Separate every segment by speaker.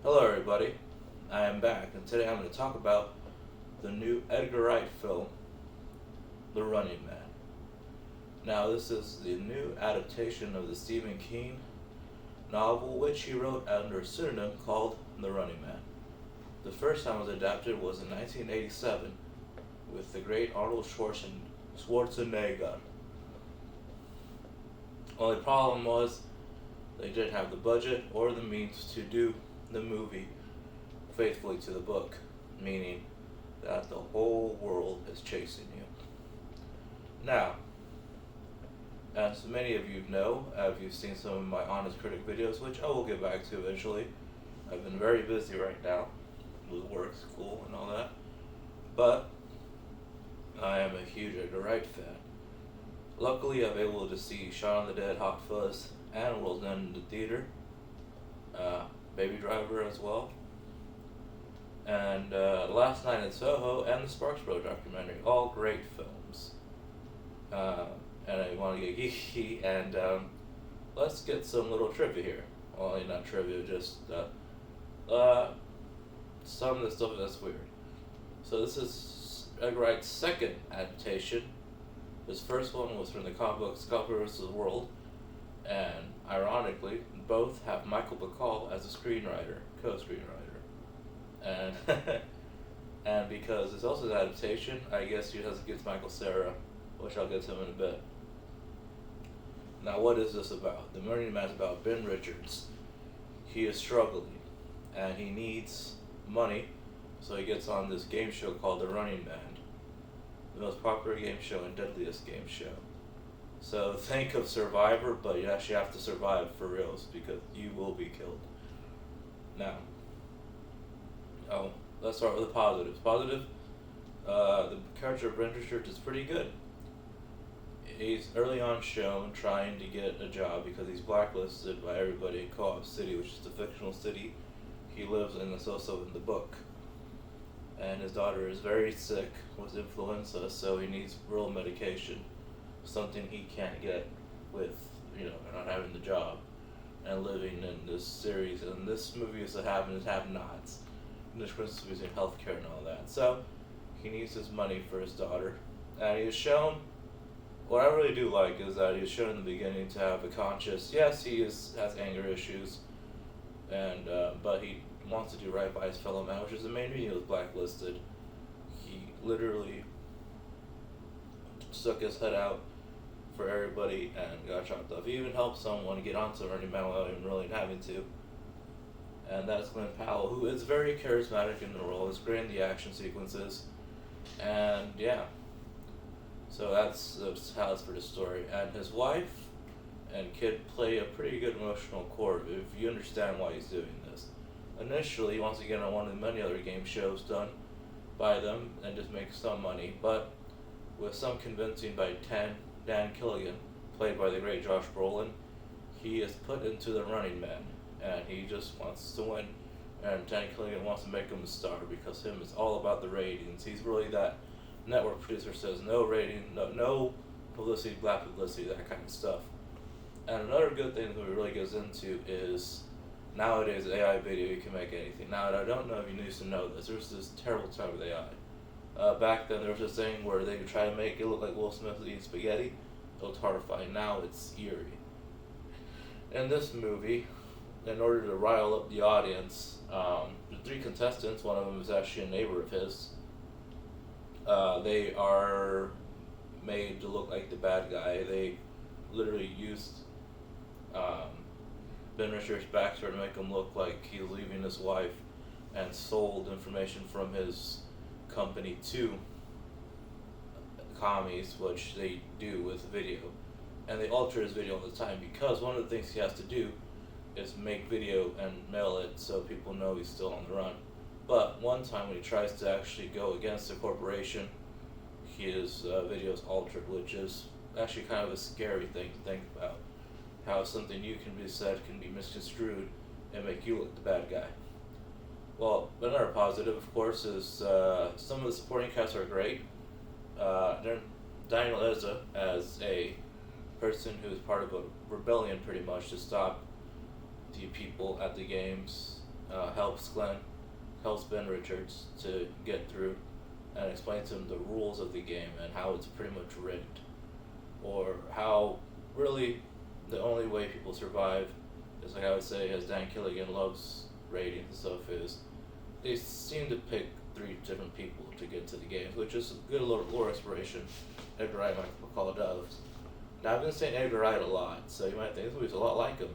Speaker 1: Hello, everybody. I am back, and today I'm going to talk about the new Edgar Wright film, The Running Man. Now, this is the new adaptation of the Stephen King novel, which he wrote under a pseudonym called The Running Man. The first time it was adapted was in 1987 with the great Arnold Schwarzenegger. Only problem was they didn't have the budget or the means to do the movie faithfully to the book, meaning that the whole world is chasing you. Now, as many of you know, if you've seen some of my Honest Critic videos, which I will get back to eventually, I've been very busy right now with work, school, and all that, but I am a huge Edgar Wright fan. Luckily, I'm able to see Shaun of the Dead, Hot Fuzz, and World's End in the theater, Baby Driver as well, and Last Night in Soho and the Sparks Brothers documentary, all great films. And I want to get geeky, and let's get some little trivia here. Well, not trivia, just some of the stuff that's weird. So this is Edgar Wright's second adaptation. His first one was from the comic book Scott vs. the World, and ironically, both have Michael Bacall as a screenwriter, co-screenwriter. And and because it's also an adaptation, I guess he has against Michael Cera, which I'll get to in a bit. Now, what is this about? The Running Man is about Ben Richards. He is struggling, and he needs money, so he gets on this game show called The Running Man, the most popular game show and deadliest game show. So think of Survivor, but you actually have to survive for reals, because you will be killed. Now, let's start with the positives. The character of Ben Richards is pretty good. He's early on shown trying to get a job because he's blacklisted by everybody in Co-op City, which is the fictional city he lives in. That's also in the book. And his daughter is very sick with influenza, so he needs real medication, something he can't get with, not having the job and living in this series. And this movie is the have and have-nots, and the difference between healthcare and all that. So he needs his money for his daughter, and he is shown. What I really do like is that he is shown in the beginning to have a conscience. Yes, he has anger issues, and but he wants to do right by his fellow man, which is the main reason he was blacklisted. He literally stuck his head out for everybody and got chopped off. He even helped someone get onto the Running Man without even really having to. And that's Glenn Powell, who is very charismatic in the role. It's great in the action sequences, and yeah. So that's how it's for the story. And his wife and kid play a pretty good emotional chord if you understand why he's doing this. Initially, he wants to get on one of the many other game shows done by them and just make some money, but with some convincing by Dan Killigan, played by the great Josh Brolin, he is put into the Running Man, and he just wants to win. And Dan Killigan wants to make him a star because him is all about the ratings. He's really that network producer says no rating, no publicity, black publicity, that kind of stuff. And another good thing that we really goes into is nowadays AI video, you can make anything. Now, I don't know if you used to know this. There was this terrible time with AI. Back then, there was this thing where they would try to make it look like Will Smith eating spaghetti. It was horrifying. Now it's eerie. In this movie, in order to rile up the audience, the three contestants, one of them is actually a neighbor of his. They are made to look like the bad guy. They literally used Ben Richards' backstory to make him look like he's leaving his wife, and sold information from his company to commies, which they do with video. And they alter his video all the time because one of the things he has to do is make video and mail it so people know he's still on the run. But one time when he tries to actually go against the corporation, his video is altered, which is actually kind of a scary thing to think about. How something you can be said can be misconstrued and make you look the bad guy. Well, another positive, of course, is some of the supporting cast are great. Daniel Eza as a person who is part of a rebellion, pretty much, to stop the people at the games helps Ben Richards to get through and explains to him the rules of the game and how it's pretty much rigged, or how really the only way people survive is, like I would say, as Dan Killigan loves ratings and stuff, is they seem to pick three different people to get to the games, which is a good little lore inspiration. Edgar Wright might call it doves. Now I've been saying Edgar Wright a lot, so you might think this movie's a lot like him.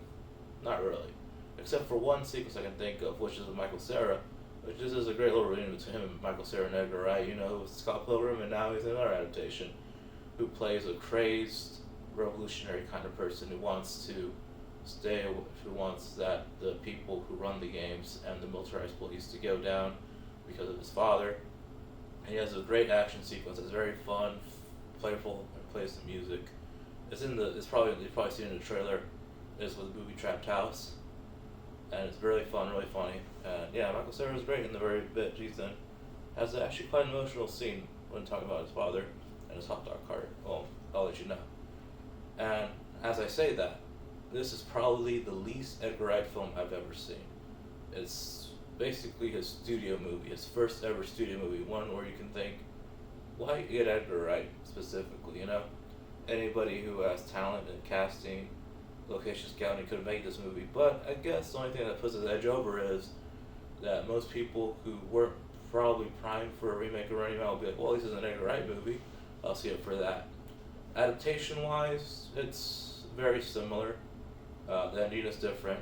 Speaker 1: Not really, except for one sequence I can think of, which is with Michael Cera, which is a great little reunion between him and Michael Cera and Edgar Wright. You know, with Scott Pilgrim, and now he's in another adaptation, who plays a crazed, revolutionary kind of person who wants to who wants that the people who run the games and the militarized police to go down because of his father. And he has a great action sequence. It's very fun, playful, and plays the music. It's probably you've probably seen it in the trailer. It's with the movie Trapped House, and it's really fun, really funny. And yeah, Michael Cera is great in the very bit he's in. Has actually quite an emotional scene when talking about his father and his hot dog cart. Well, I'll let you know. And as I say that, this is probably the least Edgar Wright film I've ever seen. It's basically his studio movie, his first ever studio movie, one where you can think, why get Edgar Wright specifically, you know? Anybody who has talent in casting, location scouting could have made this movie, but I guess the only thing that puts his edge over is that most people who weren't probably primed for a remake of Running Man will be like, well, this is an Edgar Wright movie, I'll see it for that. Adaptation-wise, it's very similar. The ending is different.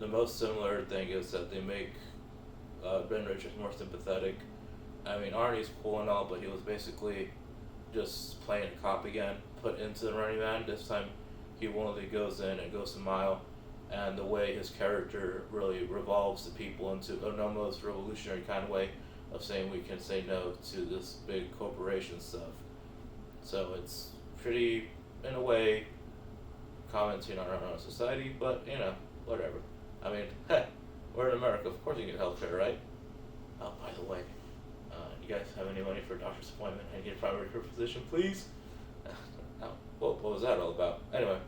Speaker 1: The most similar thing is that they make Ben Richards more sympathetic. I mean, Arnie's cool and all, but he was basically just playing a cop again, put into the Running Man. This time, he willingly goes in and goes a mile, and the way his character really revolves the people into an almost revolutionary kind of way of saying we can say no to this big corporation stuff. So it's pretty, in a way, commenting on our own society, but, you know, whatever. I mean, heck, we're in America, of course you get healthcare, right? Oh, by the way, you guys have any money for a doctor's appointment? I need a primary care physician, please? Oh, what was that all about? Anyway,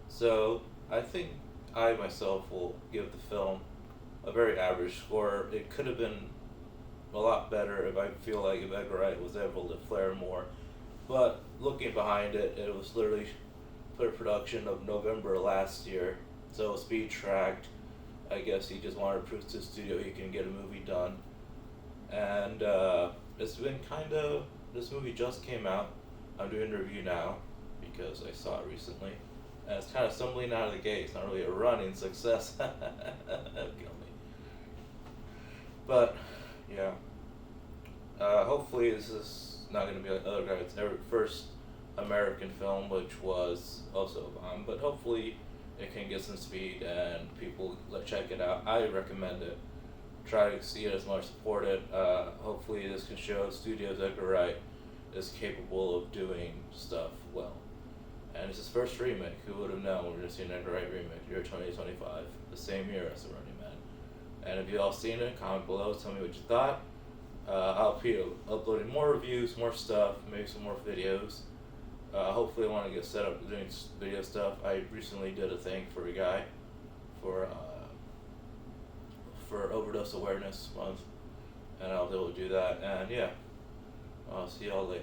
Speaker 1: so I think I myself will give the film a very average score. It could have been a lot better if I feel like if Edgar Wright was able to flare more. But looking behind it, it was literally put production of November last year, so it was speed tracked. I guess he just wanted to prove to the studio he can get a movie done. And it's been this movie just came out. I'm doing a review now because I saw it recently. And it's kind of stumbling out of the gate. It's not really a running success. Kill me. But, yeah. Hopefully this is not going to be like other guys' first American film, which was also a bomb. But hopefully it can get some speed and people check it out. I recommend it. Try to see it as much, support it. Hopefully this can show studios Edgar Wright is capable of doing stuff well. And it's his first remake. Who would have known we're going to see an Edgar Wright remake, year 2025, the same year as The Running Man. And if you all seen it, comment below, tell me what you thought. I'll be uploading more reviews, more stuff, maybe some more videos. Hopefully I want to get set up doing video stuff. I recently did a thing for a guy for Overdose Awareness Month, and I'll be able to do that. And yeah, I'll see y'all later.